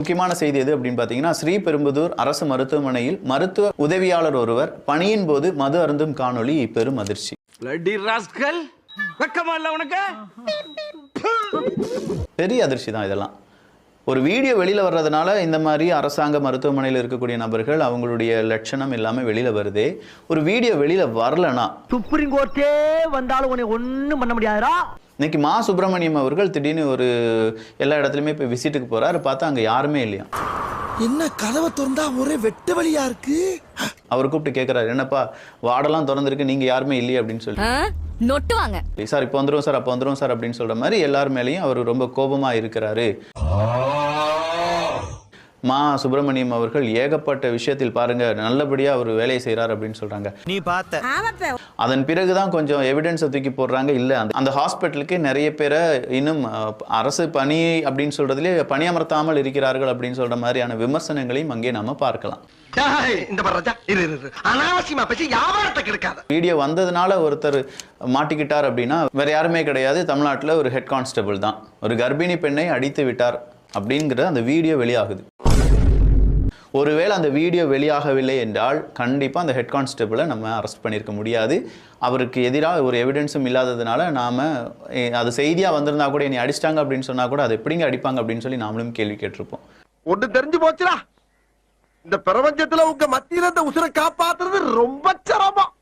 முக்கியமான செய்தி எது அப்படின்னு பார்த்தீங்கன்னா, ஸ்ரீபெரும்புதூர் அரசு மருத்துவமனையில் மருத்துவ உதவியாளர் ஒருவர் பணியின் போது மது அருந்தும் காணொளி பெரும் அதிர்ச்சி. பெரிய அதிர்ச்சி தான் இதெல்லாம். ஒரு வீடியோ வெளியில வர்றதுனால இந்த மாதிரி அரசாங்க மருத்துவமனையில் இருக்கக்கூடிய நபர்கள் அவங்களுடைய லட்சணம் எல்லாமே வெளியில வருதே. ஒரு வீடியோ வெளியில வரலனா சுப்ரீம் கோர்ட்டே வந்தாலும் உன்னை ஒண்ணும் பண்ண முடியாதுடா. இன்னைக்கு மா சுப்பிரமணியம் அவர்கள் திடீர்னு ஒரு எல்லா இடத்துலையுமே போய் விசிட்டுக்கு போறாரு. பார்த்தா அங்கே யாருமே இல்லையா. என்ன கதவை திறந்தா ஒரே வெட்ட வழியா இருக்கு. அவர் கூப்பிட்டு கேட்கிறாரு, என்னப்பா வார்டெல்லாம் திறந்துருக்கு, நீங்க யாருமே இல்லையே அப்படின்னு சொல்லி நொட்டுவாங்க. சார் இப்போ வந்துடும் சார், அப்போ வந்துடும் சார் அப்படின்னு சொல்ற மாதிரி எல்லார் மேலேயும் அவர் ரொம்ப கோபமா இருக்கிறாரு. மா சுப்பிரமணியம் அவர்கள் ஏகப்பட்ட விஷயத்தில் பாருங்க நல்லபடியா அவர் வேலையை செய்யறாரு அப்படின்னு சொல்றாங்க. நீ பார்த்த அதன் பிறகுதான் கொஞ்சம் எவிடன்ஸை தூக்கி போடுறாங்க. இல்ல அந்த ஹாஸ்பிட்டலுக்கு நிறைய பேரை இன்னும் அரசு பணி அப்படின்னு சொல்றதுல பணியமர்த்தாமல் இருக்கிறார்கள் அப்படின்னு சொல்ற மாதிரியான விமர்சனங்களையும் அங்கே நாம பார்க்கலாம். வீடியோ வந்ததுனால ஒருத்தர் மாட்டிக்கிட்டார் அப்படின்னா வேற யாருமே கிடையாது, தமிழ்நாட்டில் ஒரு ஹெட் கான்ஸ்டபிள் தான். ஒரு கர்ப்பிணி பெண்ணை அடித்து விட்டார் அப்படிங்கிற அந்த வீடியோ வெளியாகுது. ஒருவேளை அந்த வீடியோ வெளியாகவில்லை என்றால் கண்டிப்பாக அந்த ஹெட் கான்ஸ்டபிளை நம்ம அரெஸ்ட் பண்ணியிருக்க முடியாது. அவருக்கு எதிராக ஒரு எவிடன்ஸும் இல்லாததுனால நாம் அது செய்தியாக வந்திருந்தா கூட என்னை அடிச்சிட்டாங்க அப்படின்னு சொன்னால் கூட அது எப்படிங்க அடிப்பாங்க அப்படின்னு சொல்லி நாமளும் கேள்வி கேட்டிருப்போம். ஒன்று தெரிஞ்சு போச்சுடா, இந்த பிரபஞ்சத்தில் உங்க மத்தியில இந்த உசுரை காப்பாத்துறது ரொம்ப சிரமம்.